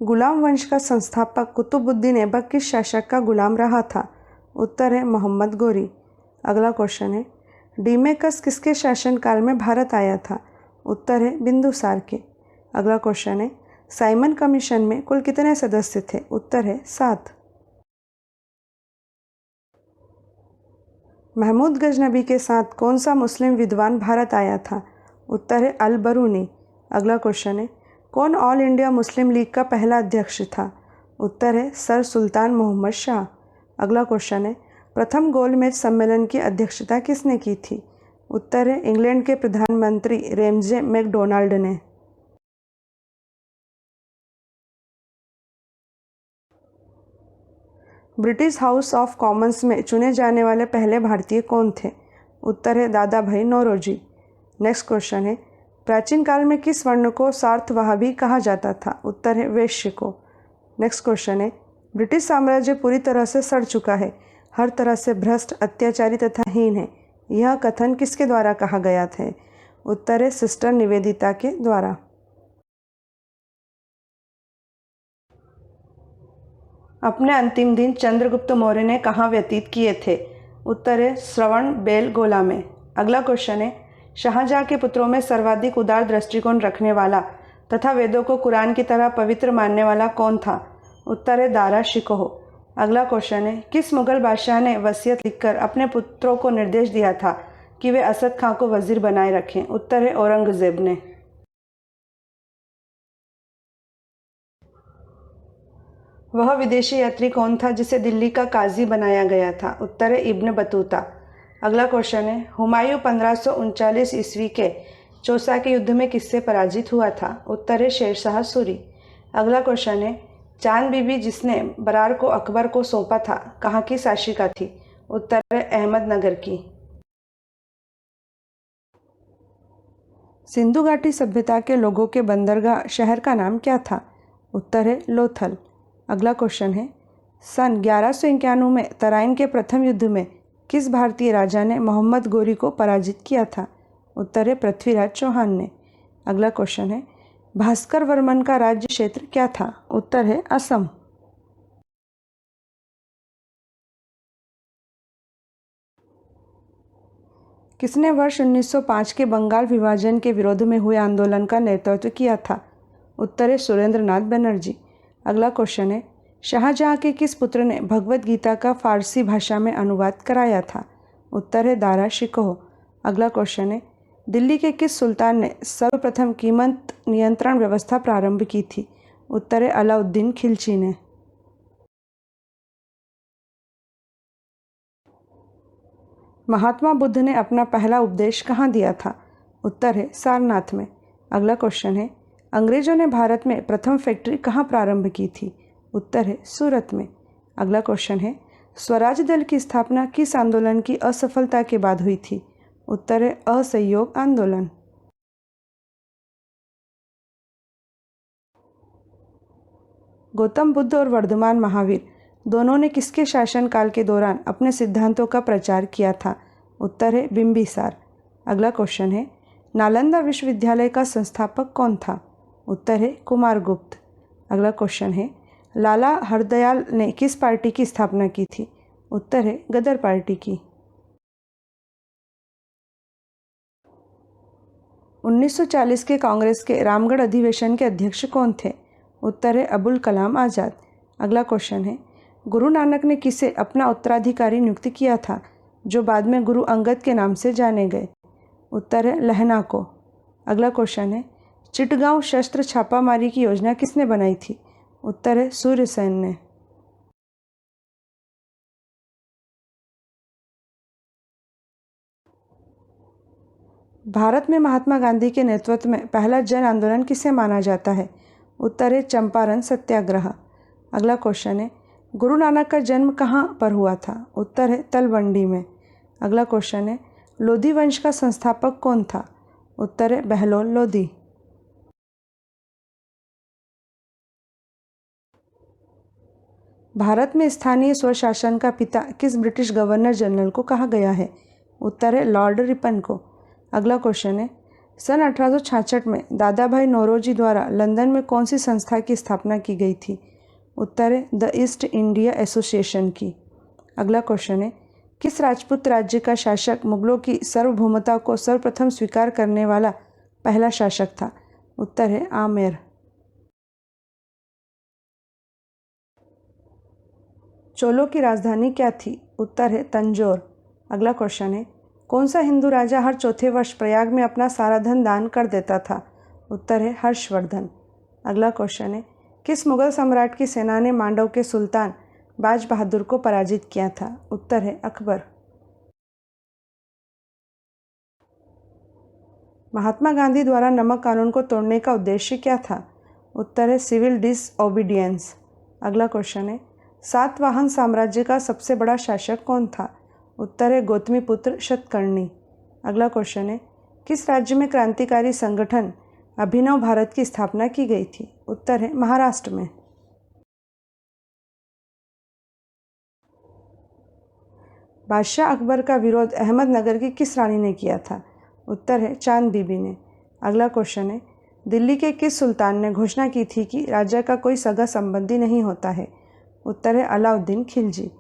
गुलाम वंश का संस्थापक कुतुबुद्दीन ऐबक किस शासक का गुलाम रहा था? उत्तर है मोहम्मद गोरी। अगला क्वेश्चन है, डीमेकस किसके शासनकाल में भारत आया था? उत्तर है बिंदुसार के। अगला क्वेश्चन है, साइमन कमीशन में कुल कितने सदस्य थे? उत्तर है 7। महमूद गजनबी के साथ कौन सा मुस्लिम विद्वान भारत आया था? उत्तर है अल बरूनी। अगला क्वेश्चन है, कौन ऑल इंडिया मुस्लिम लीग का पहला अध्यक्ष था? उत्तर है सर सुल्तान मोहम्मद शाह। अगला क्वेश्चन है, प्रथम गोलमेज सम्मेलन की अध्यक्षता किसने की थी? उत्तर है इंग्लैंड के प्रधानमंत्री रेमजे मैकडोनाल्ड ने। ब्रिटिश हाउस ऑफ कॉमन्स में चुने जाने वाले पहले भारतीय कौन थे? उत्तर है दादा भाई नौरोजी। नेक्स्ट क्वेश्चन है, प्राचीन काल में किस वर्ण को सार्थवाहबी कहा जाता था? उत्तर है वैश्य को। नेक्स्ट क्वेश्चन है, ब्रिटिश साम्राज्य पूरी तरह से सड़ चुका है, हर तरह से भ्रष्ट, अत्याचारी तथा हीन है, यह कथन किसके द्वारा कहा गया था? उत्तर है सिस्टर निवेदिता के द्वारा। अपने अंतिम दिन चंद्रगुप्त मौर्य ने कहाँ व्यतीत किए थे? उत्तर है श्रवण बेलगोला में। अगला क्वेश्चन है, शाहजहाँ के पुत्रों में सर्वाधिक उदार दृष्टिकोण रखने वाला तथा वेदों को कुरान की तरह पवित्र मानने वाला कौन था? उत्तर है दारा शिकोह। अगला क्वेश्चन है, किस मुगल बादशाह ने वसीयत लिखकर अपने पुत्रों को निर्देश दिया था कि वे असद खां को वजीर बनाए रखें? उत्तर है औरंगजेब ने। वह विदेशी यात्री कौन था जिसे दिल्ली का काजी बनाया गया था? उत्तर है इब्न बतूता। अगला क्वेश्चन है, हुमायूं 1539 ईस्वी के चौसा के युद्ध में किससे पराजित हुआ था? उत्तर है शेरशाह सूरी। अगला क्वेश्चन है, चांद बीबी जिसने बरार को अकबर को सौंपा था कहाँ की शासिका थी? उत्तर है अहमदनगर की। सिंधु घाटी सभ्यता के लोगों के बंदरगाह शहर का नाम क्या था? उत्तर है लोथल। अगला क्वेश्चन है, सन 1191 में तराइन के प्रथम युद्ध में किस भारतीय राजा ने मोहम्मद गोरी को पराजित किया था? उत्तर है पृथ्वीराज चौहान ने। अगला क्वेश्चन है, भास्कर वर्मन का राज्य क्षेत्र क्या था? उत्तर है असम। किसने वर्ष 1905 के बंगाल विभाजन के विरोध में हुए आंदोलन का नेतृत्व किया था? उत्तर है सुरेंद्रनाथ बनर्जी। अगला क्वेश्चन है, शाहजहाँ के किस पुत्र ने भगवत गीता का फारसी भाषा में अनुवाद कराया था? उत्तर है दारा शिकोह। अगला क्वेश्चन है, दिल्ली के किस सुल्तान ने सर्वप्रथम कीमत नियंत्रण व्यवस्था प्रारंभ की थी? उत्तर है अलाउद्दीन खिलजी ने। महात्मा बुद्ध ने अपना पहला उपदेश कहाँ दिया था? उत्तर है सारनाथ में। अगला क्वेश्चन है, अंग्रेजों ने भारत में प्रथम फैक्ट्री कहाँ प्रारंभ की थी? उत्तर है सूरत में। अगला क्वेश्चन है, स्वराज दल की स्थापना किस आंदोलन की असफलता के बाद हुई थी? उत्तर है असहयोग आंदोलन। गौतम बुद्ध और वर्धमान महावीर दोनों ने किसके शासनकाल के दौरान अपने सिद्धांतों का प्रचार किया था? उत्तर है बिंबिसार। अगला क्वेश्चन है, नालंदा विश्वविद्यालय का संस्थापक कौन था? उत्तर है कुमारगुप्त। अगला क्वेश्चन है, लाला हरदयाल ने किस पार्टी की स्थापना की थी? उत्तर है गदर पार्टी की। 1940 के कांग्रेस के रामगढ़ अधिवेशन के अध्यक्ष कौन थे? उत्तर है अबुल कलाम आज़ाद। अगला क्वेश्चन है, गुरु नानक ने किसे अपना उत्तराधिकारी नियुक्त किया था जो बाद में गुरु अंगद के नाम से जाने गए? उत्तर है लहना को। अगला क्वेश्चन है, चिटगांव शस्त्र छापामारी की योजना किसने बनाई थी? उत्तर है सूर्यसेन ने। भारत में महात्मा गांधी के नेतृत्व में पहला जन आंदोलन किसे माना जाता है? उत्तर है चंपारण सत्याग्रह। अगला क्वेश्चन है, गुरु नानक का जन्म कहाँ पर हुआ था? उत्तर है तलवंडी में। अगला क्वेश्चन है, लोधी वंश का संस्थापक कौन था? उत्तर है बहलोल लोधी। भारत में स्थानीय स्वशासन का पिता किस ब्रिटिश गवर्नर जनरल को कहा गया है? उत्तर है लॉर्ड रिपन को। अगला क्वेश्चन है, सन 1866 में दादा भाई नौरोजी द्वारा लंदन में कौन सी संस्था की स्थापना की गई थी? उत्तर है द ईस्ट इंडिया एसोसिएशन की। अगला क्वेश्चन है, किस राजपूत राज्य का शासक मुगलों की सार्वभौमता को सर्वप्रथम स्वीकार करने वाला पहला शासक था? उत्तर है आमेर। चोलों की राजधानी क्या थी? उत्तर है तंजौर। अगला क्वेश्चन है, कौन सा हिंदू राजा हर चौथे वर्ष प्रयाग में अपना सारा धन दान कर देता था? उत्तर है हर्षवर्धन। अगला क्वेश्चन है, किस मुगल सम्राट की सेना ने मांडव के सुल्तान बाज बहादुर को पराजित किया था? उत्तर है अकबर। महात्मा गांधी द्वारा नमक कानून को तोड़ने का उद्देश्य क्या था? उत्तर है सिविल डिसओबीडियंस। अगला क्वेश्चन है, सातवाहन साम्राज्य का सबसे बड़ा शासक कौन था? उत्तर है गौतमीपुत्र शतकर्णी। अगला क्वेश्चन है, किस राज्य में क्रांतिकारी संगठन अभिनव भारत की स्थापना की गई थी? उत्तर है महाराष्ट्र में। बादशाह अकबर का विरोध अहमदनगर की किस रानी ने किया था? उत्तर है चांद बीबी ने। अगला क्वेश्चन है, दिल्ली के किस सुल्तान ने घोषणा की थी कि राजा का कोई सगा संबंधी नहीं होता है? उत्तर है अलाउद्दीन खिलजी।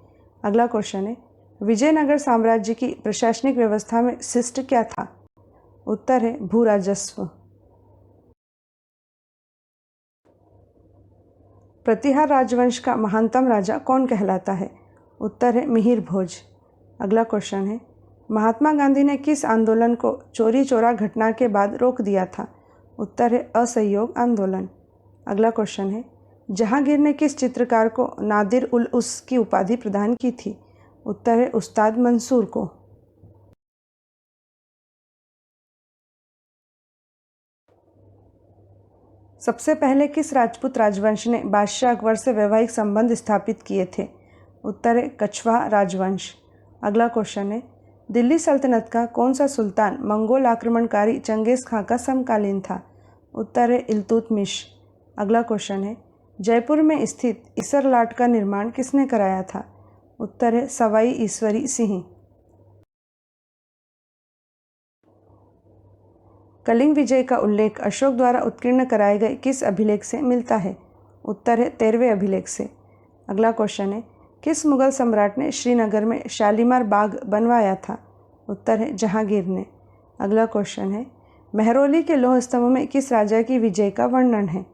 अगला क्वेश्चन है, विजयनगर साम्राज्य की प्रशासनिक व्यवस्था में शिष्ट क्या था? उत्तर है भू राजस्व। प्रतिहार राजवंश का महानतम राजा कौन कहलाता है? उत्तर है मिहिर भोज। अगला क्वेश्चन है, महात्मा गांधी ने किस आंदोलन को चोरी चोरा घटना के बाद रोक दिया था? उत्तर है असहयोग आंदोलन। अगला क्वेश्चन है, जहांगीर ने किस चित्रकार को नादिर उल उस की उपाधि प्रदान की थी? उत्तर है उस्ताद मंसूर को। सबसे पहले किस राजपूत राजवंश ने बादशाह अकबर से वैवाहिक संबंध स्थापित किए थे? उत्तर है कछवाहा राजवंश। अगला क्वेश्चन है, दिल्ली सल्तनत का कौन सा सुल्तान मंगोल आक्रमणकारी चंगेज़ खां का समकालीन था? उत्तर है इल्तुतमिश। अगला क्वेश्चन है, जयपुर में स्थित इसरलाट का निर्माण किसने कराया था? उत्तर है सवाई ईश्वरी सिंह। कलिंग विजय का उल्लेख अशोक द्वारा उत्कीर्ण कराए गए किस अभिलेख से मिलता है? उत्तर है 13वें अभिलेख से। अगला क्वेश्चन है, किस मुगल सम्राट ने श्रीनगर में शालीमार बाग बनवाया था? उत्तर है जहांगीर ने। अगला क्वेश्चन है, मेहरौली के लौह स्तंभ में किस राजा की विजय का वर्णन है?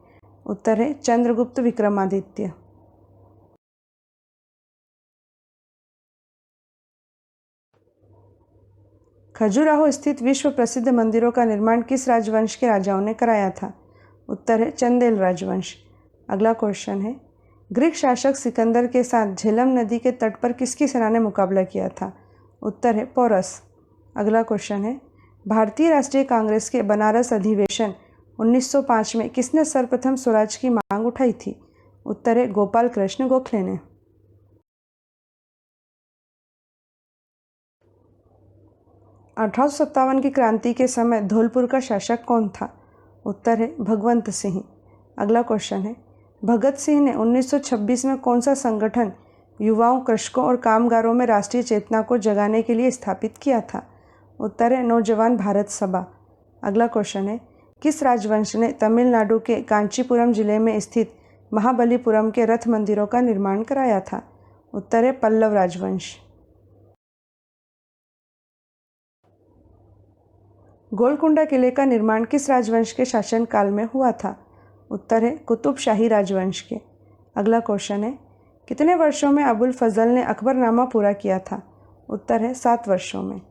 उत्तर है चंद्रगुप्त विक्रमादित्य। खजुराहो स्थित विश्व प्रसिद्ध मंदिरों का निर्माण किस राजवंश के राजाओं ने कराया था? उत्तर है चंदेल राजवंश। अगला क्वेश्चन है, ग्रीक शासक सिकंदर के साथ झेलम नदी के तट पर किसकी सेना ने मुकाबला किया था? उत्तर है पोरस। अगला क्वेश्चन है, भारतीय राष्ट्रीय कांग्रेस के बनारस अधिवेशन 1905 में किसने सर्वप्रथम स्वराज की मांग उठाई थी? उत्तर है गोपाल कृष्ण गोखले ने। 1857 की क्रांति के समय धौलपुर का शासक कौन था? उत्तर है भगवंत सिंह। अगला क्वेश्चन है, भगत सिंह ने 1926 में कौन सा संगठन युवाओं, कृषकों और कामगारों में राष्ट्रीय चेतना को जगाने के लिए स्थापित किया था? उत्तर है नौजवान भारत सभा। अगला क्वेश्चन है, किस राजवंश ने तमिलनाडु के कांचीपुरम जिले में स्थित महाबलीपुरम के रथ मंदिरों का निर्माण कराया था? उत्तर है पल्लव राजवंश। गोलकुंडा किले का निर्माण किस राजवंश के शासनकाल में हुआ था? उत्तर है कुतुब शाही राजवंश के। अगला क्वेश्चन है, कितने वर्षों में अबुल फजल ने अकबरनामा पूरा किया था? उत्तर है 7 वर्षों में।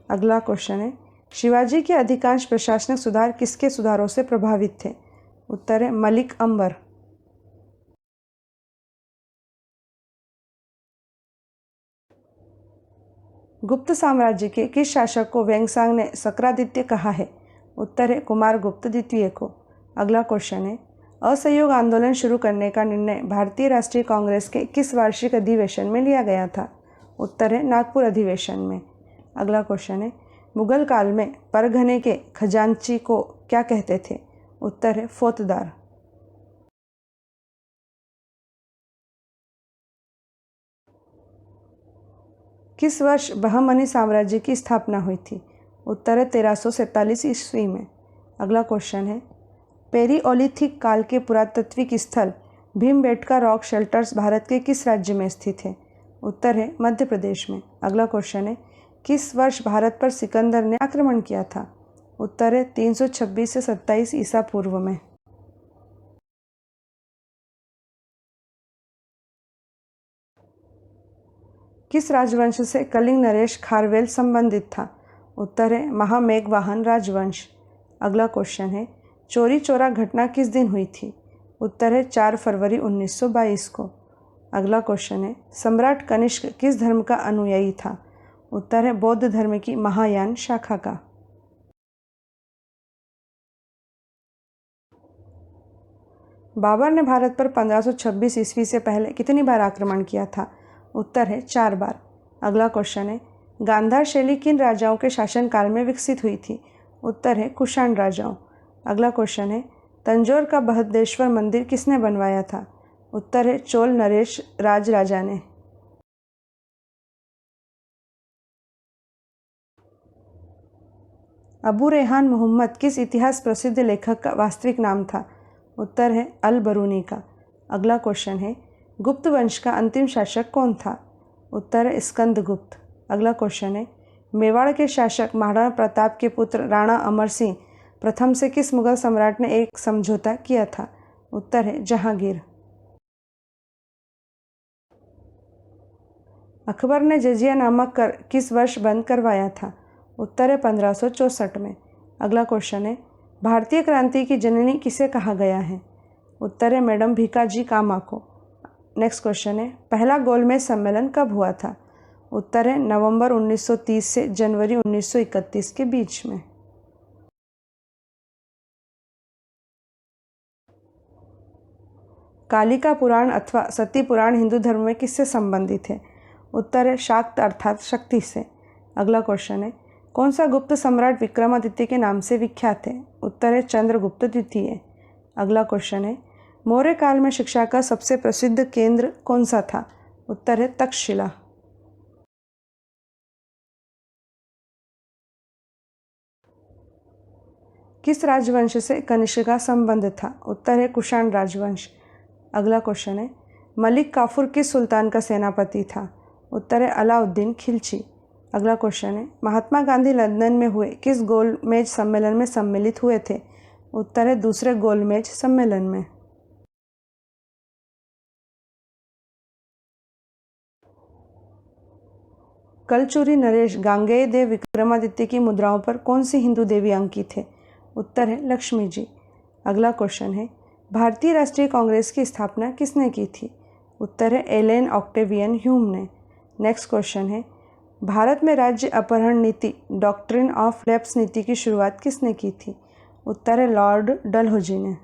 अगला क्वेश्चन है, शिवाजी के अधिकांश प्रशासनिक सुधार किसके सुधारों से प्रभावित थे? उत्तर है मलिक अंबर। गुप्त साम्राज्य के किस शासक को वेंगसांग ने सक्रादित्य कहा है? उत्तर है कुमारगुप्त द्वितीय को। अगला क्वेश्चन है, असहयोग आंदोलन शुरू करने का निर्णय भारतीय राष्ट्रीय कांग्रेस के किस वार्षिक अधिवेशन में लिया गया था? उत्तर है नागपुर अधिवेशन में। अगला क्वेश्चन है, मुगल काल में परगने के खजांची को क्या कहते थे? उत्तर है फौतदार। किस वर्ष बहमनी साम्राज्य की स्थापना हुई थी? उत्तर है 1347 ईस्वी में। अगला क्वेश्चन है, पेरियोलिथिक काल के पुरातात्विक स्थल भीमबेटका रॉक शेल्टर्स भारत के किस राज्य में स्थित है? उत्तर है मध्य प्रदेश में। अगला क्वेश्चन है, किस वर्ष भारत पर सिकंदर ने आक्रमण किया था? उत्तर है 326 से 27 ईसा पूर्व में। किस राजवंश से कलिंग नरेश खारवेल संबंधित था? उत्तर है महामेघवाहन राजवंश। अगला क्वेश्चन है, चौरी चौरा घटना किस दिन हुई थी? उत्तर है 4 फरवरी 1922 को। अगला क्वेश्चन है, सम्राट कनिष्क किस धर्म का अनुयायी था? उत्तर है बौद्ध धर्म की महायान शाखा का। बाबर ने भारत पर 1526 ईस्वी से पहले कितनी बार आक्रमण किया था? उत्तर है 4 बार। अगला क्वेश्चन है, गांधार शैली किन राजाओं के शासनकाल में विकसित हुई थी? उत्तर है कुषाण राजाओं। अगला क्वेश्चन है, तंजौर का बृहदेश्वर मंदिर किसने बनवाया था? उत्तर है चोल नरेश राजा ने। अबू रेहान मोहम्मद किस इतिहास प्रसिद्ध लेखक का वास्तविक नाम था? उत्तर है अल बरूनी का। अगला क्वेश्चन है, गुप्त वंश का अंतिम शासक कौन था? उत्तर है स्कंदगुप्त। अगला क्वेश्चन है, मेवाड़ के शासक महाराणा प्रताप के पुत्र राणा अमर सिंह प्रथम से किस मुगल सम्राट ने एक समझौता किया था? उत्तर है जहांगीर। अकबर ने जजिया नामक कर किस वर्ष बंद करवाया था? उत्तर है 1564 में। अगला क्वेश्चन है, भारतीय क्रांति की जननी किसे कहा गया है? उत्तर है मैडम भीकाजी कामा को। नेक्स्ट क्वेश्चन है, पहला गोलमेज सम्मेलन कब हुआ था? उत्तर है नवंबर 1930 से जनवरी 1931 के बीच में। कालिका पुराण अथवा सती पुराण हिंदू धर्म में किससे संबंधित है? उत्तर है शाक्त अर्थात शक्ति से। अगला क्वेश्चन है, कौन सा गुप्त सम्राट विक्रमादित्य के नाम से विख्यात है? उत्तर है चंद्रगुप्त द्वितीय। अगला क्वेश्चन है, मौर्य काल में शिक्षा का सबसे प्रसिद्ध केंद्र कौन सा था? उत्तर है तक्षशिला। किस राजवंश से कनिष्क का संबंध था? उत्तर है कुषाण राजवंश। अगला क्वेश्चन है, मलिक काफूर किस सुल्तान का सेनापति था? उत्तर है अलाउद्दीन खिलची। अगला क्वेश्चन है, महात्मा गांधी लंदन में हुए किस गोलमेज सम्मेलन में सम्मिलित हुए थे? उत्तर है दूसरे गोलमेज सम्मेलन में। कलचूरी नरेश गांगेय देव विक्रमादित्य की मुद्राओं पर कौन सी हिंदू देवी अंकित है? उत्तर है लक्ष्मी जी। अगला क्वेश्चन है, भारतीय राष्ट्रीय कांग्रेस की स्थापना किसने की थी? उत्तर है एलेन ऑक्टेवियन ह्यूम ने। नेक्स्ट क्वेश्चन है, भारत में राज्य अपहरण नीति डॉक्ट्रिन ऑफ लैप्स नीति की शुरुआत किसने की थी? उत्तर है लॉर्ड डलहौजी ने।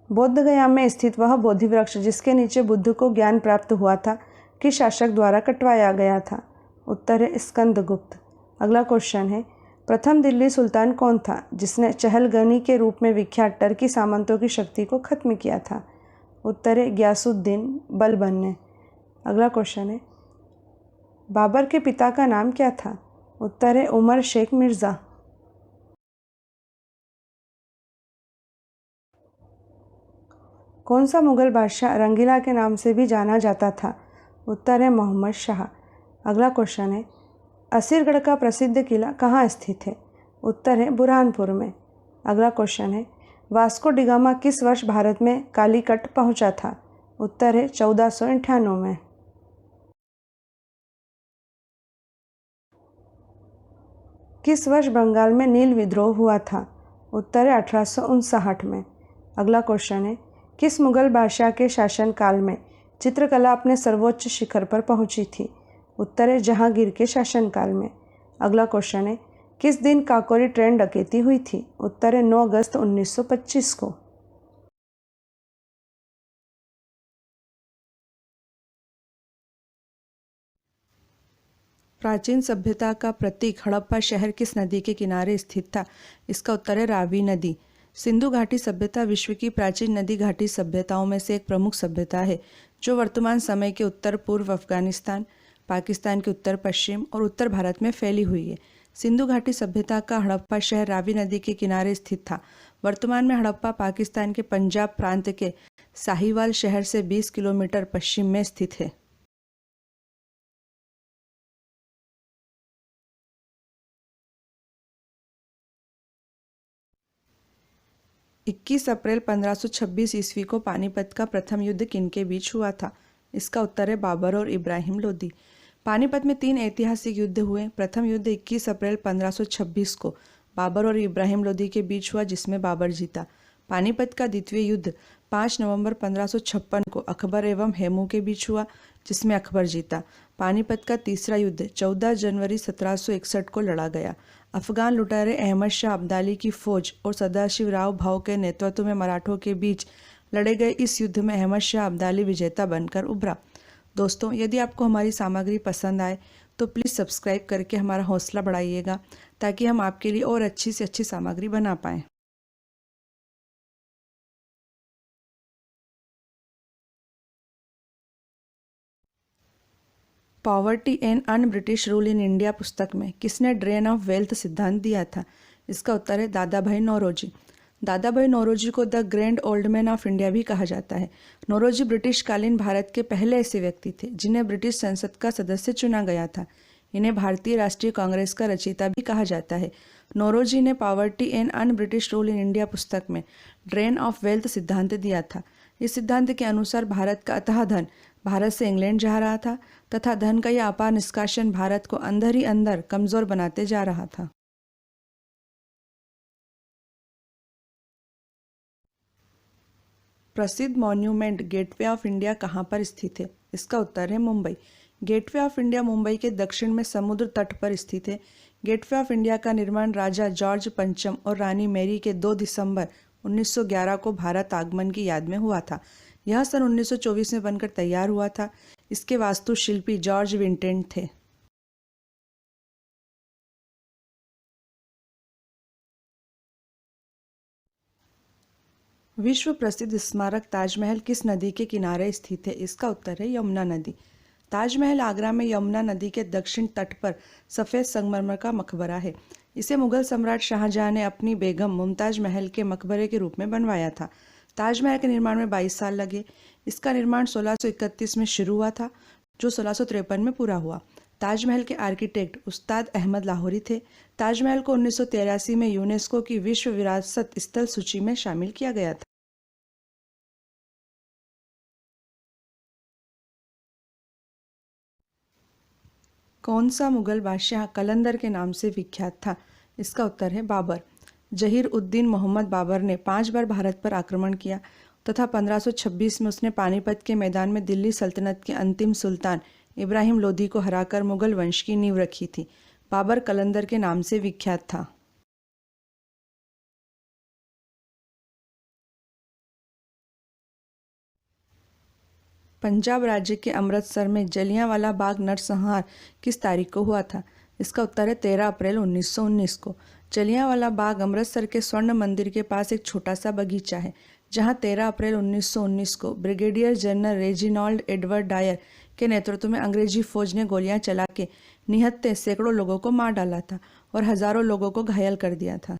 बोध गया में स्थित वह बोधि वृक्ष जिसके नीचे बुद्ध को ज्ञान प्राप्त हुआ था किस शासक द्वारा कटवाया गया था? उत्तर है स्कंदगुप्त। अगला क्वेश्चन है, प्रथम दिल्ली सुल्तान कौन था जिसने चहलगनी के रूप में विख्यात टर्की सामंतों की शक्ति को खत्म किया था? उत्तर है ग्यासुद्दीन बलबन ने। अगला क्वेश्चन है, बाबर के पिता का नाम क्या था? उत्तर है उमर शेख मिर्ज़ा। कौन सा मुगल बादशाह रंगीला के नाम से भी जाना जाता था? उत्तर है मोहम्मद शाह। अगला क्वेश्चन है, असीरगढ़ का प्रसिद्ध किला कहाँ स्थित है? उत्तर है बुरहानपुर में। अगला क्वेश्चन है, वास्को डिगामा किस वर्ष भारत में कालीकट पहुंचा था? उत्तर है 1498 में। किस वर्ष बंगाल में नील विद्रोह हुआ था? उत्तर है 1859 में। अगला क्वेश्चन है, किस मुगल बादशाह के शासनकाल में चित्रकला अपने सर्वोच्च शिखर पर पहुंची थी? उत्तर है जहांगीर के शासनकाल में। अगला क्वेश्चन है, किस दिन काकोरी ट्रेन डकैती हुई थी? उत्तर है 9 अगस्त 1925 को। प्राचीन सभ्यता का प्रतीक हड़प्पा शहर किस नदी के किनारे स्थित था? इसका उत्तर है रावी नदी। सिंधु घाटी सभ्यता विश्व की प्राचीन नदी घाटी सभ्यताओं में से एक प्रमुख सभ्यता है जो वर्तमान समय के उत्तर पूर्व अफगानिस्तान, पाकिस्तान के उत्तर पश्चिम और उत्तर भारत में फैली हुई है। सिंधु घाटी सभ्यता का हड़प्पा शहर रावी नदी के किनारे स्थित था। वर्तमान में हड़प्पा पाकिस्तान के पंजाब प्रांत के साहिवाल शहर से 20 किलोमीटर पश्चिम में स्थित है। 21 अप्रैल 1526 ईस्वी को पानीपत का प्रथम युद्ध किनके बीच हुआ था? इसका उत्तर है बाबर और इब्राहिम लोदी। पानीपत में 3 ऐतिहासिक युद्ध हुए। प्रथम युद्ध 21 अप्रैल 1526 को बाबर और इब्राहिम लोदी के बीच हुआ, जिसमें बाबर जीता। पानीपत का द्वितीय युद्ध 5 नवंबर 1556 को अकबर एवं हेमू के बीच हुआ, जिसमें अकबर जीता। पानीपत का तीसरा युद्ध 14 जनवरी 1761 को लड़ा गया। अफगान लुटेरे अहमद शाह अब्दाली की फौज और सदाशिव राव भाऊ के नेतृत्व में मराठों के बीच लड़े गए इस युद्ध में अहमद शाह अब्दाली विजेता बनकर उभरा। दोस्तों, यदि आपको हमारी सामग्री पसंद आए तो प्लीज़ सब्सक्राइब करके हमारा हौसला बढ़ाइएगा, ताकि हम आपके लिए और अच्छी से अच्छी सामग्री बना पाएँ। Poverty and un British rule in India पुस्तक में किसने ड्रेन ऑफ वेल्थ सिद्धांत दिया था? इसका उत्तर है दादा भाई नौरोजी। दादा भाई नौरोजी को the grand old man of India भी कहा जाता है। नौरोजी ब्रिटिश कालीन भारत के पहले ऐसे व्यक्ति थे जिन्हें ब्रिटिश संसद का सदस्य चुना गया था। इन्हें भारतीय राष्ट्रीय कांग्रेस का रचयिता भी कहा जाता है। नौरोजी ने poverty and un British rule in India पुस्तक में ड्रेन ऑफ वेल्थ सिद्धांत दिया था। इस सिद्धांत के अनुसार भारत का अथाह धन भारत से इंग्लैंड जा रहा था तथा धन का यह अपार निष्कासन भारत को अंदर ही अंदर कमजोर बनाते जा रहा था। प्रसिद्ध मॉन्यूमेंट गेटवे ऑफ इंडिया कहाँ पर स्थित है? इसका उत्तर है Mumbai. Gateway of India Mumbai के दक्षिण में समुद्र तट पर स्थित है। गेटवे ऑफ इंडिया का निर्माण राजा जॉर्ज पंचम और रानी मैरी के 2 दिसंबर 1911 को भारत आगमन की याद में हुआ था। यह सन 1924 में बनकर तैयार हुआ था। इसके वास्तुशिल्पी जॉर्ज विंटेंट थे। विश्व प्रसिद्ध स्मारक ताजमहल किस नदी के किनारे स्थित है? इसका उत्तर है यमुना नदी। ताजमहल आगरा में यमुना नदी के दक्षिण तट पर सफ़ेद संगमरमर का मकबरा है। इसे मुगल सम्राट शाहजहां ने अपनी बेगम मुमताज महल के मकबरे के रूप में बनवाया था। ताजमहल के निर्माण में 22 साल लगे। इसका निर्माण 1631 में शुरू हुआ था, जो 1653 में पूरा हुआ। ताजमहल के आर्किटेक्ट उस्ताद अहमद लाहौरी थे। ताजमहल को 1983 में यूनेस्को की विश्व विरासत स्थल सूची में शामिल किया गया था। कौन सा मुगल बादशाह कलंदर के नाम से विख्यात था? इसका उत्तर है बाबर। जहीर उद्दीन मोहम्मद बाबर ने 5 बार भारत पर आक्रमण किया तथा 1526 में उसने पानीपत के मैदान में दिल्ली सल्तनत के अंतिम सुल्तान इब्राहिम लोदी को हराकर मुगल वंश की नींव रखी थी। बाबर कलंदर के नाम से विख्यात था। पंजाब राज्य के अमृतसर में जलियांवाला बाग नरसंहार किस तारीख को हुआ था? इसका उत्तर है 13 अप्रैल 1919 को। जलियांवाला बाग अमृतसर के स्वर्ण मंदिर के पास एक छोटा सा बगीचा है, जहां 13 अप्रैल 1919 को brigadier general Reginald Edward Dyer के नेतृत्व में अंग्रेजी फौज ने गोलियां चला के निहत्थे सैकड़ों लोगों को मार डाला था और हजारों लोगों को घायल कर दिया था।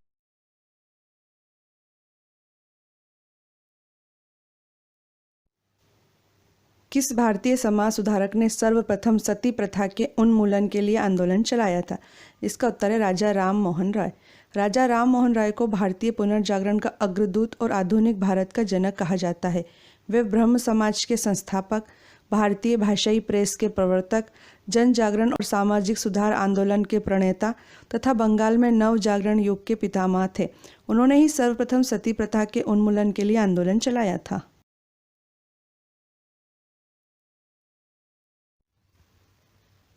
किस भारतीय समाज सुधारक ने सर्वप्रथम सती प्रथा के उन्मूलन के लिए आंदोलन चलाया था? इसका उत्तर है राजा राम मोहन राय। राजा राम मोहन राय को भारतीय पुनर्जागरण का अग्रदूत और आधुनिक भारत का जनक कहा जाता है। वे ब्रह्म समाज के संस्थापक, भारतीय भाषाई प्रेस के प्रवर्तक, जन जागरण और सामाजिक सुधार आंदोलन के प्रणेता तथा बंगाल में नव जागरण युग के पितामह थे। उन्होंने ही सर्वप्रथम सती प्रथा के उन्मूलन के लिए आंदोलन चलाया था।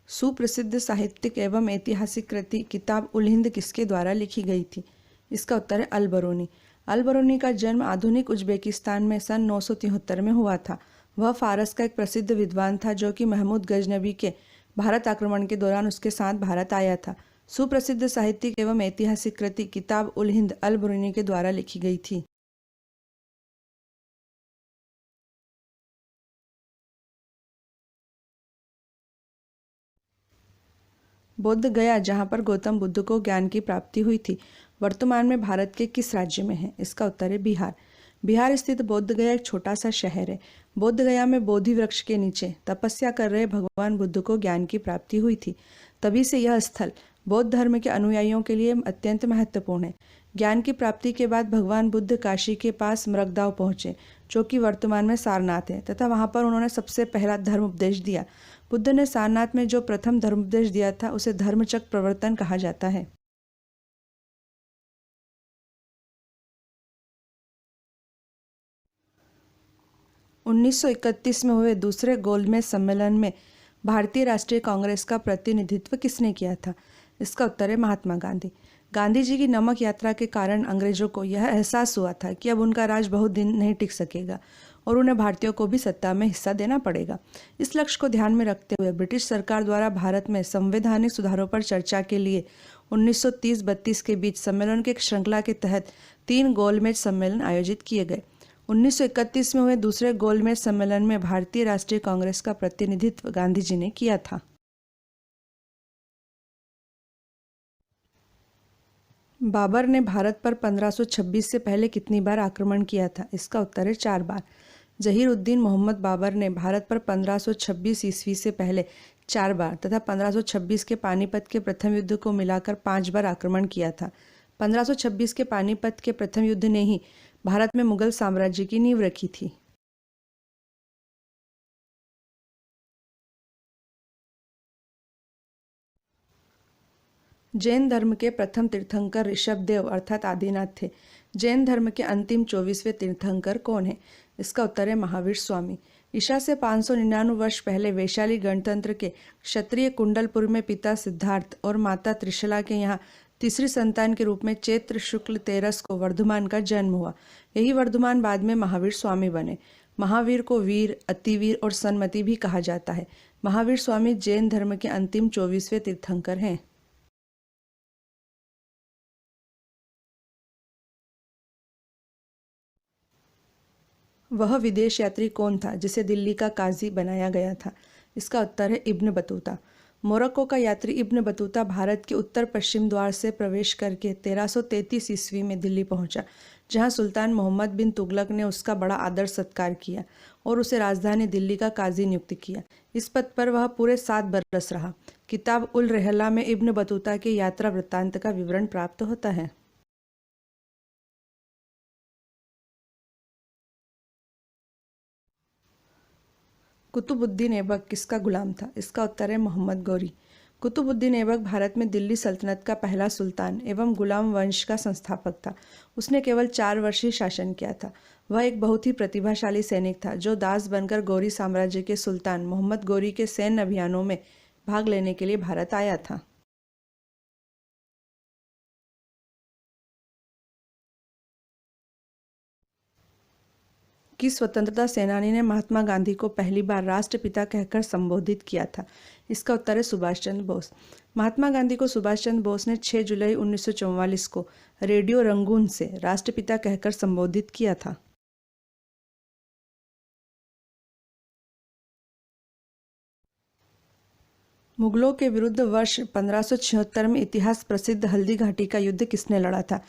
सुप्रसिद्ध साहित्यिक एवं ऐतिहासिक कृति किताब उल हिंद किसके द्वारा लिखी गई थी? इसका उत्तर है अल बरूनी। अल बरूनी का जन्म आधुनिक उज्बेकिस्तान में सन 973 में हुआ था। वह फारस का एक प्रसिद्ध विद्वान था जो कि महमूद गजनबी के भारत आक्रमण के दौरान उसके साथ भारत आया था। सुप्रसिद्ध साहित्यिक एवं ऐतिहासिक कृति किताब उल हिंद अल बरूनी के द्वारा लिखी गई थी। बोध गया, जहाँ पर गौतम बुद्ध को ज्ञान की प्राप्ति हुई थी, वर्तमान में भारत के किस राज्य में है? इसका उत्तर है बिहार। बिहार स्थित बोध गया एक छोटा सा शहर है। बोध गया में बोधि वृक्ष के नीचे तपस्या कर रहे भगवान बुद्ध को ज्ञान की प्राप्ति हुई थी। तभी से यह स्थल बौद्ध धर्म के अनुयायियों के लिए अत्यंत महत्वपूर्ण है। ज्ञान की प्राप्ति के बाद भगवान बुद्ध काशी के पास मृगदाव पहुंचे, जो कि वर्तमान में सारनाथ है, तथा वहां पर उन्होंने सबसे पहला धर्म उपदेश दिया। बुद्ध ने सारनाथ में जो प्रथम धर्म उपदेश दिया था उसे धर्मचक्र प्रवर्तन कहा जाता है। 1931 में हुए दूसरे गोलमेज सम्मेलन में भारतीय राष्ट्रीय कांग्रेस का प्रतिनिधित्व किसने किया था? इसका उत्तर है महात्मा गांधी। गांधी जी की नमक यात्रा के कारण अंग्रेजों को यह एहसास हुआ था कि अब उनका राज बहुत दिन नहीं टिक सकेगा और उन्हें भारतीयों को भी सत्ता में हिस्सा देना पड़ेगा। इस लक्ष्य को ध्यान में रखते हुए ब्रिटिश सरकार द्वारा भारत में संवैधानिक सुधारों पर चर्चा के लिए 1930-32 के बीच सम्मेलन की एक श्रृंखला के तहत 3 गोलमेज सम्मेलन आयोजित किए गए। 1931 में हुए दूसरे गोलमेज सम्मेलन में भारतीय राष्ट्रीय कांग्रेस का प्रतिनिधित्व गांधी जी ने किया था। बाबर ने भारत पर 1526 से पहले कितनी बार आक्रमण किया था? इसका उत्तर है 4 बार। जहीर-उद्दीन मोहम्मद बाबर ने भारत पर 1526 ईस्वी से पहले 4 बार तथा 1526 के पानीपत के प्रथम युद्ध को मिलाकर 5 बार आक्रमण किया था। 1526 के पानीपत के प्रथम युद्ध ने ही भारत में मुगल साम्राज्य की नींव रखी थी। जैन धर्म के प्रथम तीर्थंकर ऋषभदेव अर्थात आदिनाथ थे। जैन धर्म के अंतिम 24वें तीर्थंकर कौन है? इसका उत्तर है महावीर स्वामी। ईसा से 599 वर्ष पहले वैशाली गणतंत्र के क्षत्रिय कुंडलपुर में पिता सिद्धार्थ और माता त्रिशला के यहाँ तीसरी संतान के रूप में चैत्र शुक्ल 13 को वर्धमान का जन्म हुआ। यही वर्धमान बाद में महावीर स्वामी बने। महावीर को वीर, अतिवीर और सन्मति भी कहा जाता है। महावीर स्वामी जैन धर्म के अंतिम 24वें तीर्थंकर हैं। वह विदेश यात्री कौन था जिसे दिल्ली का काजी बनाया गया था? इसका उत्तर है इब्न बतूता। मोरक्को का यात्री इब्न बतूता भारत के उत्तर पश्चिम द्वार से प्रवेश करके 1333 ईस्वी में दिल्ली पहुंचा, जहां सुल्तान मोहम्मद बिन तुगलक ने उसका बड़ा आदर सत्कार किया और उसे राजधानी दिल्ली का काजी नियुक्त किया। इस पद पर वह पूरे 7 बरस रहा। किताब उल रहला में इब्न बतूता के यात्रा वृत्तांत का विवरण प्राप्त होता है। कुतुबुद्दीन ऐबक किसका गुलाम था? इसका उत्तर है मोहम्मद गौरी। कुतुबुद्दीन ऐबक भारत में दिल्ली सल्तनत का पहला सुल्तान एवं गुलाम वंश का संस्थापक था। उसने केवल 4 वर्ष ही शासन किया था। वह एक बहुत ही प्रतिभाशाली सैनिक था जो दास बनकर गौरी साम्राज्य के सुल्तान मोहम्मद गौरी के सैन्य अभियानों में भाग लेने के लिए भारत आया था। किस स्वतंत्रता सेनानी ने महात्मा गांधी को पहली बार राष्ट्रपिता कहकर संबोधित किया था? इसका उत्तर है सुभाष चंद्र बोस। महात्मा गांधी को सुभाष चंद्र बोस ने 6 जुलाई 1944 को रेडियो रंगून से राष्ट्रपिता कहकर संबोधित किया था। मुगलों के विरुद्ध वर्ष 1576 में इतिहास प्रसिद्ध हल्दी घाटी का युद्ध किसने लड़ा था?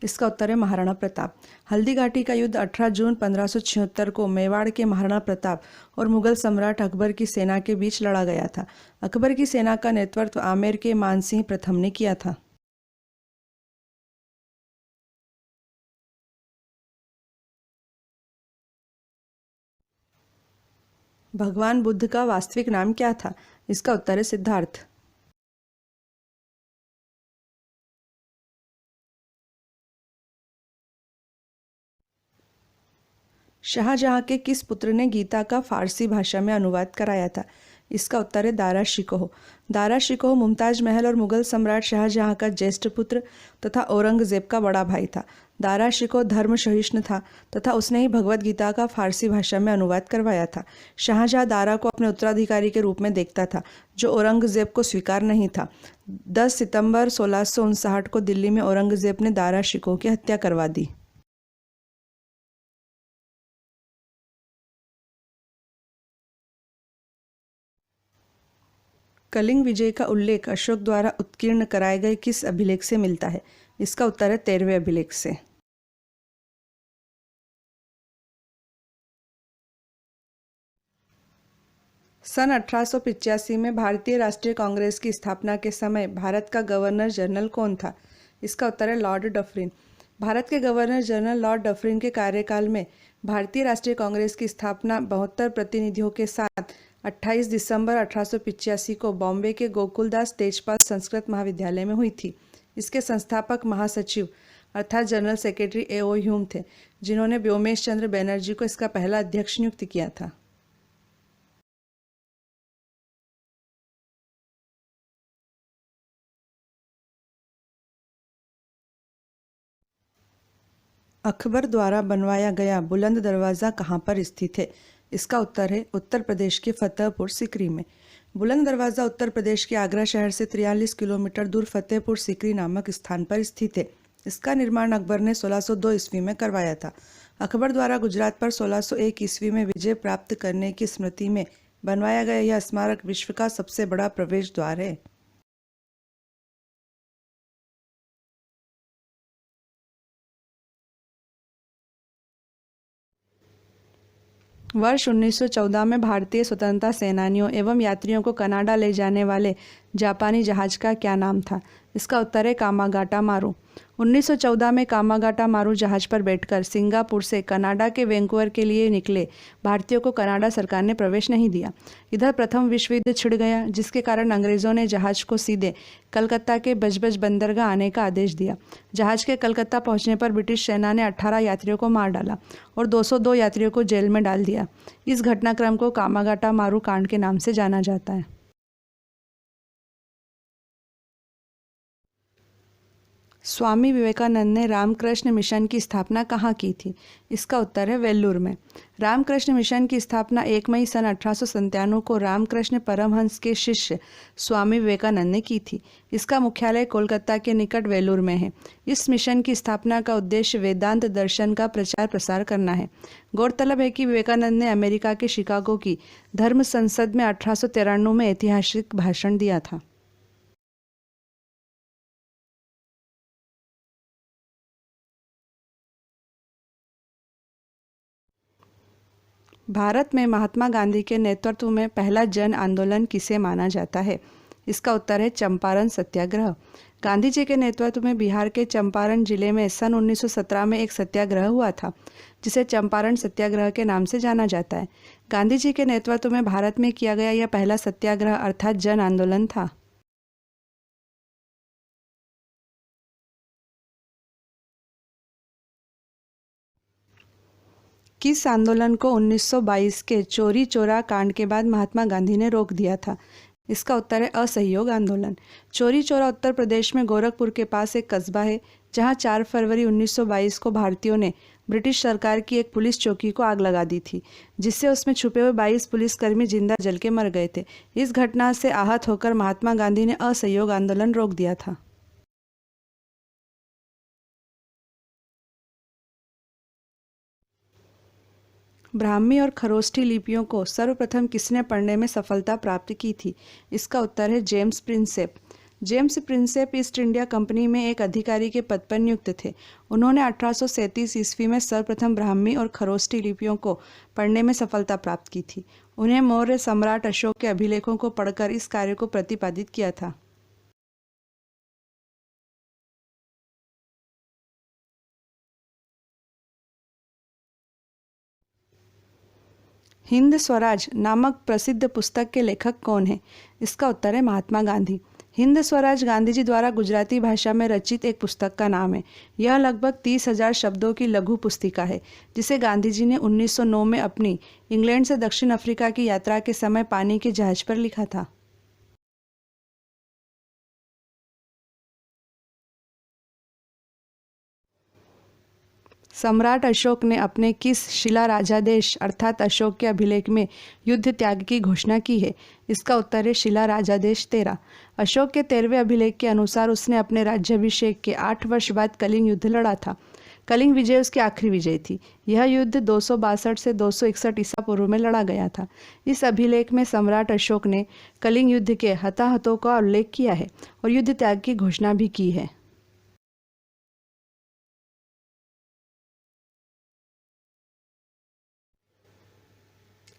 इसका उत्तर है महाराणा प्रताप। हल्दी घाटी का युद्ध 18 जून 1576 को मेवाड़ के महाराणा प्रताप और मुगल सम्राट अकबर की सेना के बीच लड़ा गया था। अकबर की सेना का नेतृत्व आमेर के मानसिंह प्रथम ने किया था। भगवान बुद्ध का वास्तविक नाम क्या था? इसका उत्तर है सिद्धार्थ। शाहजहां के किस पुत्र ने गीता का फारसी भाषा में अनुवाद कराया था? इसका उत्तर है दारा शिकोह। दारा शिकोह मुमताज महल और मुगल सम्राट शाहजहां का ज्येष्ठ पुत्र तथा औरंगजेब का बड़ा भाई था। दारा शिकोह धर्म सहिष्णु था तथा उसने ही भगवत गीता का फारसी भाषा में अनुवाद करवाया था। शाहजहां दारा को अपने उत्तराधिकारी के रूप में देखता था, जो औरंगजेब को स्वीकार नहीं था। 10 सितंबर 1659 को दिल्ली में औरंगजेब ने दारा शिकोह की हत्या करवा दी। कलिंग विजय का उल्लेख अशोक द्वारा उत्कीर्ण कराए गए किस अभिलेख से मिलता है? इसका उत्तर है 13वें अभिलेख से। सन 1885 में भारतीय राष्ट्रीय कांग्रेस की स्थापना के समय भारत का गवर्नर जनरल कौन था? इसका उत्तर है लॉर्ड डफरिन। भारत के गवर्नर जनरल लॉर्ड डफरिन के कार्यकाल में भारतीय राष्ट्रीय कांग्रेस की स्थापना 72 प्रतिनिधियों के साथ 28 दिसंबर 1885 को बॉम्बे के गोकुलदास तेजपाल संस्कृत महाविद्यालय में हुई थी। इसके संस्थापक महासचिव अर्थात जनरल सेक्रेटरी A.O. ह्यूम थे, जिन्होंने व्योमेश चंद्र बनर्जी को इसका पहला अध्यक्ष नियुक्त किया था। अकबर द्वारा बनवाया गया बुलंद दरवाज़ा कहाँ पर स्थित है? इसका उत्तर है उत्तर प्रदेश के फतेहपुर सीकरी में। बुलंद दरवाज़ा उत्तर प्रदेश के आगरा शहर से 43 किलोमीटर दूर फतेहपुर सीकरी नामक स्थान पर स्थित है। इसका निर्माण अकबर ने 1602 ईस्वी में करवाया था। अकबर द्वारा गुजरात पर 1601 ईस्वी में विजय प्राप्त करने की स्मृति में बनवाया गया यह स्मारक विश्व का सबसे बड़ा प्रवेश द्वार है। वर्ष 1914 में भारतीय स्वतंत्रता सेनानियों एवं यात्रियों को कनाडा ले जाने वाले जापानी जहाज का क्या नाम था? इसका उत्तर है कामागाटा मारू। 1914 में कामागाटा मारू जहाज पर बैठकर सिंगापुर से कनाडा के वैंकूवर के लिए निकले भारतीयों को कनाडा सरकार ने प्रवेश नहीं दिया। इधर प्रथम विश्व युद्ध छिड़ गया, जिसके कारण अंग्रेज़ों ने जहाज को सीधे कलकत्ता के बजबज बंदरगाह आने का आदेश दिया। जहाज के कलकत्ता पहुंचने पर ब्रिटिश सेना ने 18 यात्रियों को मार डाला और 202 यात्रियों को जेल में डाल दिया। इस घटनाक्रम को कामागाटा मारू कांड के नाम से जाना जाता है। स्वामी विवेकानंद ने रामकृष्ण मिशन की स्थापना कहाँ की थी? इसका उत्तर है वेल्लूर में। रामकृष्ण मिशन की स्थापना 1 मई सन 1897 को रामकृष्ण परमहंस के शिष्य स्वामी विवेकानंद ने की थी। इसका मुख्यालय कोलकाता के निकट वेल्लूर में है। इस मिशन की स्थापना का उद्देश्य वेदांत दर्शन का प्रचार प्रसार करना है। गौरतलब है कि विवेकानंद ने अमेरिका के शिकागो की धर्म संसद में 1893 में ऐतिहासिक भाषण दिया था। भारत में महात्मा गांधी के नेतृत्व में पहला जन आंदोलन किसे माना जाता है? इसका उत्तर है चंपारण सत्याग्रह। गांधी जी के नेतृत्व में बिहार के चंपारण जिले में सन 1917 में एक सत्याग्रह हुआ था, जिसे चंपारण सत्याग्रह के नाम से जाना जाता है। गांधी जी के नेतृत्व में भारत में किया गया यह पहला सत्याग्रह अर्थात जन आंदोलन था। किस आंदोलन को 1922 के चोरी चौरा कांड के बाद महात्मा गांधी ने रोक दिया था? इसका उत्तर है असहयोग आंदोलन। चोरी चौरा उत्तर प्रदेश में गोरखपुर के पास एक कस्बा है, जहां 4 फरवरी 1922 को भारतीयों ने ब्रिटिश सरकार की एक पुलिस चौकी को आग लगा दी थी, जिससे उसमें छुपे हुए 22 पुलिसकर्मी जिंदा जल के मर गए थे। इस घटना से आहत होकर महात्मा गांधी ने असहयोग आंदोलन रोक दिया था। ब्राह्मी और खरोष्ठी लिपियों को सर्वप्रथम किसने पढ़ने में सफलता प्राप्त की थी? इसका उत्तर है James Prinsep. James Prinsep east India company में एक अधिकारी के पद पर नियुक्त थे। उन्होंने 1837 ईस्वी में सर्वप्रथम ब्राह्मी और खरोष्ठी लिपियों को पढ़ने में सफलता प्राप्त की थी। उन्हें मौर्य सम्राट अशोक के अभिलेखों को पढ़कर इस कार्य को प्रतिपादित किया था। हिंद स्वराज नामक प्रसिद्ध पुस्तक के लेखक कौन है? इसका उत्तर है महात्मा गांधी। हिंद स्वराज गांधी जी द्वारा गुजराती भाषा में रचित एक पुस्तक का नाम है। यह लगभग 30,000 शब्दों की लघु पुस्तिका है, जिसे गांधी जी ने 1909 में अपनी इंग्लैंड से दक्षिण अफ्रीका की यात्रा के समय पानी के जहाज पर लिखा था। सम्राट अशोक ने अपने किस शिलाराजादेश अर्थात अशोक के अभिलेख में युद्ध त्याग की घोषणा की है? इसका उत्तर है शिलाराजादेश 13। अशोक के 13वें अभिलेख के अनुसार उसने अपने राज्याभिषेक के 8 वर्ष बाद कलिंग युद्ध लड़ा था। कलिंग विजय उसकी आखिरी विजय थी। यह युद्ध 262 से 261 ईसा पूर्व में लड़ा गया था। इस अभिलेख में सम्राट अशोक ने कलिंग युद्ध के हताहतों का उल्लेख किया है और युद्ध त्याग की घोषणा भी की है।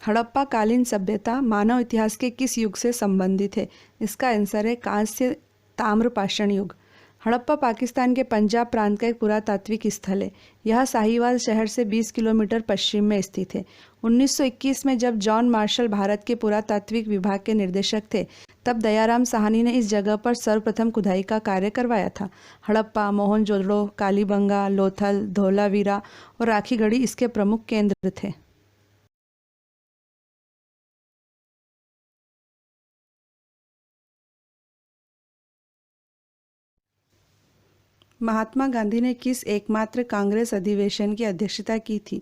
हड़प्पा कालीन सभ्यता मानव इतिहास के किस युग से संबंधित है? इसका आंसर है कांस्य ताम्र पाषाण युग। हड़प्पा पाकिस्तान के पंजाब प्रांत का एक पुरातात्विक स्थल है। यह साहिवाल शहर से 20 किलोमीटर पश्चिम में स्थित है। 1921 में जब जॉन मार्शल भारत के पुरातात्विक विभाग के निर्देशक थे, तब दयाराम साहनी ने इस जगह पर सर्वप्रथम खुदाई का कार्य करवाया था। हड़प्पा, मोहनजोदड़ो, कालीबंगा, लोथल, धोलावीरा और राखीगढ़ी इसके प्रमुख केंद्र थे। महात्मा गांधी ने किस एकमात्र कांग्रेस अधिवेशन की अध्यक्षता की थी?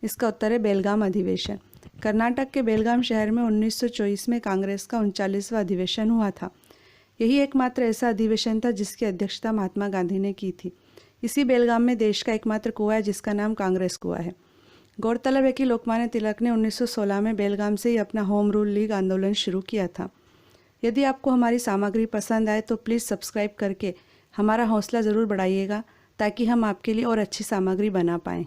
इसका उत्तर है बेलगाम अधिवेशन। कर्नाटक के बेलगाम शहर में 1924 में कांग्रेस का 39वां अधिवेशन हुआ था। यही एकमात्र ऐसा अधिवेशन था जिसकी अध्यक्षता महात्मा गांधी ने की थी। इसी बेलगाम में देश का एकमात्र कुआं है जिसका नाम कांग्रेस कुआं है। गौरतलब है कि लोकमान्य तिलक ने 1916 में बेलगाम से ही अपना होम रूल लीग आंदोलन शुरू किया था। यदि आपको हमारी सामग्री पसंद आए तो प्लीज़ सब्सक्राइब करके हमारा हौसला ज़रूर बढ़ाइएगा, ताकि हम आपके लिए और अच्छी सामग्री बना पाएँ।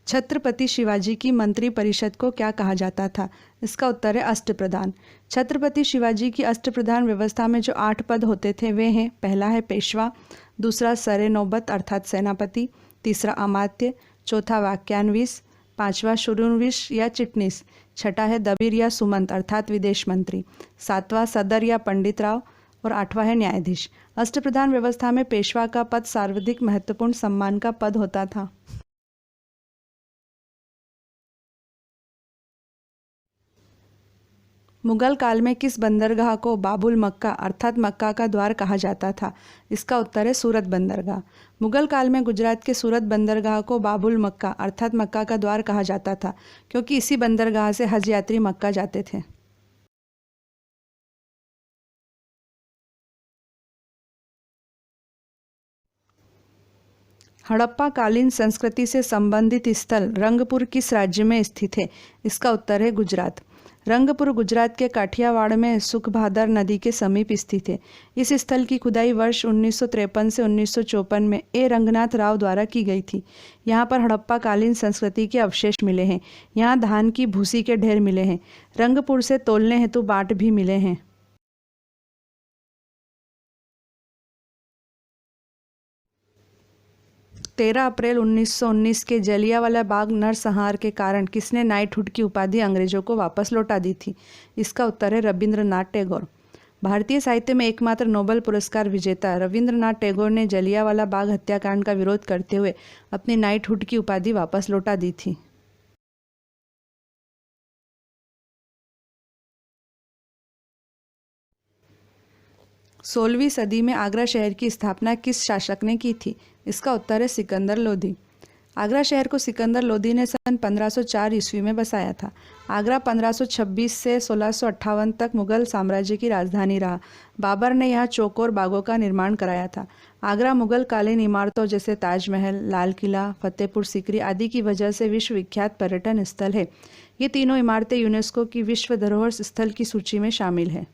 छत्रपति शिवाजी की मंत्री परिषद को क्या कहा जाता था? इसका उत्तर है अष्टप्रधान। छत्रपति शिवाजी की अष्टप्रधान व्यवस्था में जो 8 पद होते थे वे हैं, पहला है पेशवा, दूसरा सरे नौबत अर्थात सेनापति, तीसरा अमात्य, चौथा वाक्यान्विस, पांचवा शुरूनविश या चिटनीस, छठा है दबीर या सुमंत अर्थात विदेश मंत्री, सातवां सदर या पंडित राव और आठवां है न्यायाधीश। अष्टप्रधान व्यवस्था में पेशवा का पद सर्वाधिक महत्वपूर्ण सम्मान का पद होता था। मुगल काल में किस बंदरगाह को बाबुल मक्का अर्थात मक्का का द्वार कहा जाता था? इसका उत्तर है सूरत बंदरगाह। मुगल काल में गुजरात के सूरत बंदरगाह को बाबुल मक्का अर्थात मक्का का द्वार कहा जाता था, क्योंकि इसी बंदरगाह से हज यात्री मक्का जाते थे। हड़प्पा कालीन संस्कृति से संबंधित स्थल रंगपुर किस राज्य में स्थित है? इसका उत्तर है गुजरात। रंगपुर गुजरात के काठियावाड़ में सुखभादर नदी के समीप स्थित है। इस स्थल की खुदाई वर्ष 1953 से 1954 में ए रंगनाथ राव द्वारा की गई थी। यहाँ पर हड़प्पा कालीन संस्कृति के अवशेष मिले हैं। यहाँ धान की भूसी के ढेर मिले हैं। रंगपुर से तोलने हेतु बाट भी मिले हैं। 13 अप्रैल 1919 के जलियांवाला बाग नरसंहार के कारण किसने नाइटहुड की उपाधि अंग्रेजों को वापस लौटा दी थी? इसका उत्तर है रविंद्रनाथ टैगोर। भारतीय साहित्य में एकमात्र नोबेल पुरस्कार विजेता रविंद्रनाथ टैगोर ने जलियांवाला बाग हत्याकांड का विरोध करते हुए अपनी नाइटहुड की उपाधि वापस लौटा दी थी। 16वीं सदी में आगरा शहर की स्थापना किस शासक ने की थी? इसका उत्तर है सिकंदर लोधी। आगरा शहर को सिकंदर लोधी ने सन 1504 ईस्वी में बसाया था। आगरा 1526 से 1658 तक मुगल साम्राज्य की राजधानी रहा। बाबर ने यहाँ चौकोर बागों का निर्माण कराया था। आगरा मुगल कालीन इमारतों जैसे ताजमहल, लाल किला, फतेहपुर सीकरी आदि की वजह से विश्वविख्यात पर्यटन स्थल है। ये तीनों इमारतें यूनेस्को की विश्व धरोहर स्थल की सूची में शामिल है।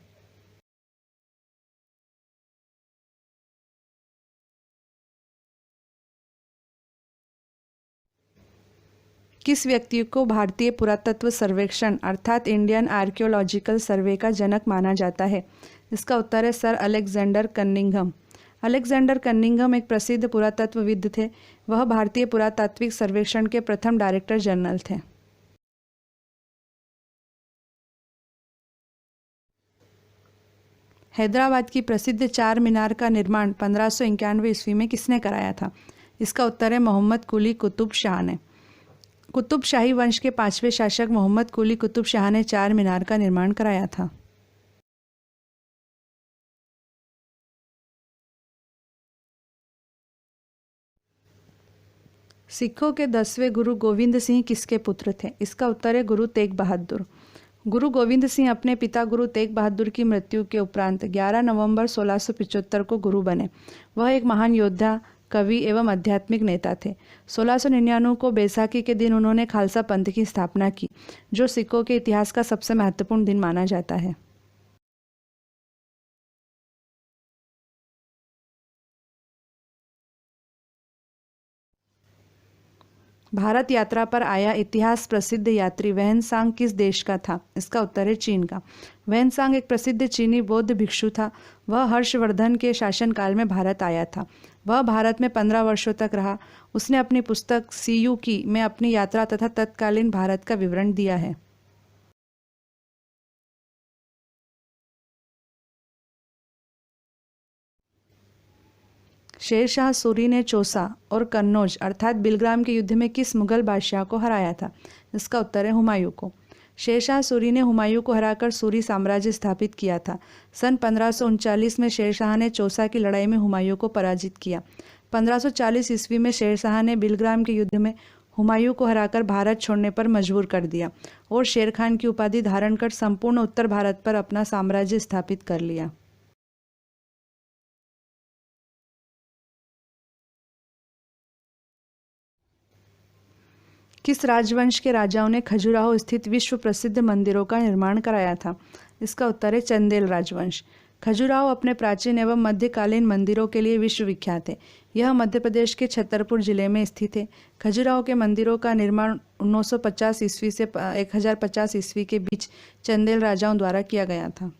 किस व्यक्ति को भारतीय पुरातत्व सर्वेक्षण अर्थात इंडियन आर्कियोलॉजिकल सर्वे का जनक माना जाता है? इसका उत्तर है sir Alexander Cunningham. Alexander Cunningham एक प्रसिद्ध पुरातत्वविद थे। वह भारतीय पुरातात्विक सर्वेक्षण के प्रथम डायरेक्टर जनरल थे। हैदराबाद की प्रसिद्ध चार मीनार का निर्माण 1591 ईस्वी में किसने कराया था? इसका उत्तर है मोहम्मद कुली कुतुब शाह ने। कुतुब शाही वंश के 5वें शासक मोहम्मद कुली कुतुब शाह ने चार मीनार का निर्माण कराया था। सिखों के 10वें गुरु गोविंद सिंह किसके पुत्र थे? इसका उत्तर है गुरु तेग बहादुर। गुरु गोविंद सिंह अपने पिता गुरु तेग बहादुर की मृत्यु के उपरांत 11 नवंबर 1675 को गुरु बने। वह एक महान योद्धा, कवि एवं आध्यात्मिक नेता थे। 1699 को बैसाखी के दिन उन्होंने खालसा पंथ की स्थापना की, जो सिखों के इतिहास का सबसे महत्वपूर्ण दिन माना जाता है। भारत यात्रा पर आया इतिहास प्रसिद्ध यात्री वैनसांग किस देश का था? इसका उत्तर है चीन का। वैनसांग एक प्रसिद्ध चीनी बौद्ध भिक्षु था। वह हर्षवर्धन के शासनकाल में भारत आया था। वह भारत में 15 वर्षों तक रहा। उसने अपनी पुस्तक सीयू की में अपनी यात्रा तथा तत्कालीन भारत का विवरण दिया है। शेरशाह सूरी ने चौसा और कन्नौज अर्थात बिलग्राम के युद्ध में किस मुगल बादशाह को हराया था? इसका उत्तर है हुमायूं को। शेरशाह सूरी ने हुमायूं को हराकर सूरी साम्राज्य स्थापित किया था। सन 1539 में शेरशाह ने चौसा की लड़ाई में हुमायूं को पराजित किया। 1540 ईस्वी में शेरशाह ने बिलग्राम के युद्ध में हुमायूं को हराकर भारत छोड़ने पर मजबूर कर दिया और शेर खान की उपाधि धारण कर संपूर्ण उत्तर भारत पर अपना साम्राज्य स्थापित कर लिया। किस राजवंश के राजाओं ने खजुराहो स्थित विश्व प्रसिद्ध मंदिरों का निर्माण कराया था? इसका उत्तर है चंदेल राजवंश। खजुराहो अपने प्राचीन एवं मध्यकालीन मंदिरों के लिए विश्वविख्यात है। यह मध्य प्रदेश के छतरपुर जिले में स्थित है। खजुराहो के मंदिरों का निर्माण 950 ईस्वी से 1050 ईस्वी के बीच चंदेल राजाओं द्वारा किया गया था।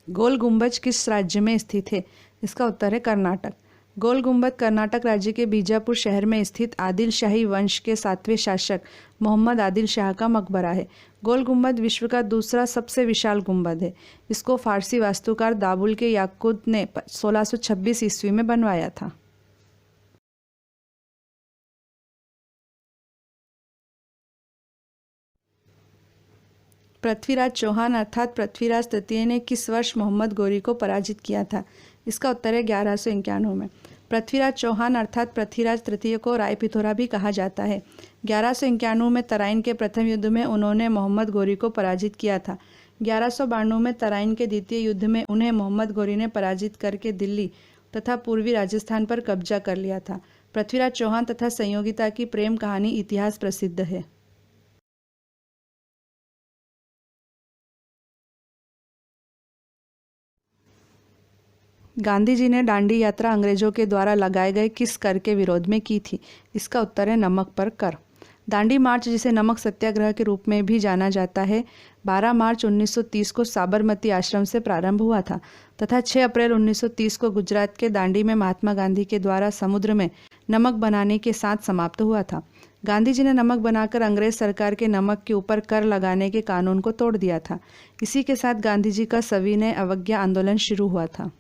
गोल गुंबज किस राज्य में स्थित है? इसका उत्तर है कर्नाटक। गोल गुंबद कर्नाटक राज्य के बीजापुर शहर में स्थित आदिल शाही वंश के 7वें शासक मोहम्मद आदिल शाह का मकबरा है। गोल गुंबद विश्व का दूसरा सबसे विशाल गुंबद है। इसको फारसी वास्तुकार दाबुल के याकूत ने 1626 ईस्वी में बनवाया था। पृथ्वीराज चौहान अर्थात पृथ्वीराज तृतीय ने किस वर्ष मोहम्मद गौरी को पराजित किया था? इसका उत्तर है 1191 में। पृथ्वीराज चौहान अर्थात पृथ्वीराज तृतीय को रायपिथौरा भी कहा जाता है। 1191 में तराइन के प्रथम युद्ध में उन्होंने मोहम्मद गौरी को पराजित किया था। 1192 में तराइन के द्वितीय युद्ध में उन्हें मोहम्मद गौरी ने पराजित करके दिल्ली तथा पूर्वी राजस्थान पर कब्जा कर लिया था। पृथ्वीराज चौहान तथा संयोगिता की प्रेम कहानी इतिहास प्रसिद्ध है। गांधी जी ने दांडी यात्रा अंग्रेजों के द्वारा लगाए गए किस कर के विरोध में की थी? इसका उत्तर है नमक पर कर। दांडी मार्च, जिसे नमक सत्याग्रह के रूप में भी जाना जाता है, 12 मार्च 1930 को साबरमती आश्रम से प्रारंभ हुआ था तथा 6 अप्रैल 1930 को गुजरात के दांडी में महात्मा गांधी के द्वारा समुद्र में नमक बनाने के साथ समाप्त हुआ था। गांधी जी ने नमक बनाकर अंग्रेज सरकार के नमक के ऊपर कर लगाने के कानून को तोड़ दिया था। इसी के साथ गांधी जी का सविनय अवज्ञा आंदोलन शुरू हुआ था।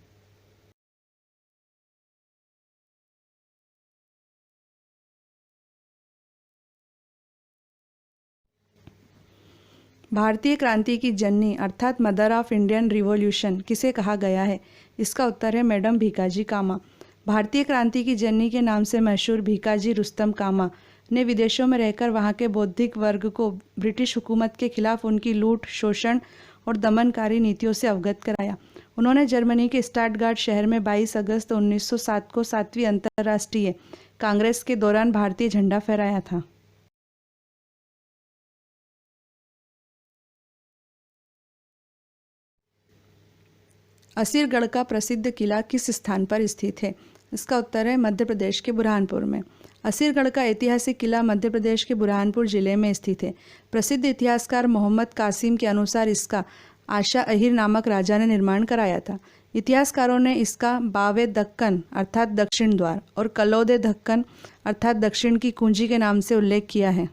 भारतीय क्रांति की जननी अर्थात मदर ऑफ इंडियन रिवॉल्यूशन किसे कहा गया है? इसका उत्तर है मैडम भीकाजी कामा। भारतीय क्रांति की जननी के नाम से मशहूर भीकाजी रुस्तम कामा ने विदेशों में रहकर वहां के बौद्धिक वर्ग को ब्रिटिश हुकूमत के खिलाफ उनकी लूट, शोषण और दमनकारी नीतियों से अवगत कराया। उन्होंने जर्मनी के स्टटगार्ट शहर में 22 अगस्त 1907 को 7वीं अंतर्राष्ट्रीय कांग्रेस के दौरान भारतीय झंडा फहराया था। असीरगढ़ का प्रसिद्ध किला किस स्थान पर स्थित है? इसका उत्तर है मध्य प्रदेश के बुरहानपुर में। असीरगढ़ का ऐतिहासिक किला मध्य प्रदेश के बुरहानपुर जिले में स्थित है। प्रसिद्ध इतिहासकार मोहम्मद कासिम के अनुसार इसका आशा अहिर नामक राजा ने निर्माण कराया था। इतिहासकारों ने इसका बावे दक्कन अर्थात दक्षिण द्वार और कलौदे दक्कन अर्थात दक्षिण की कुंजी के नाम से उल्लेख किया है।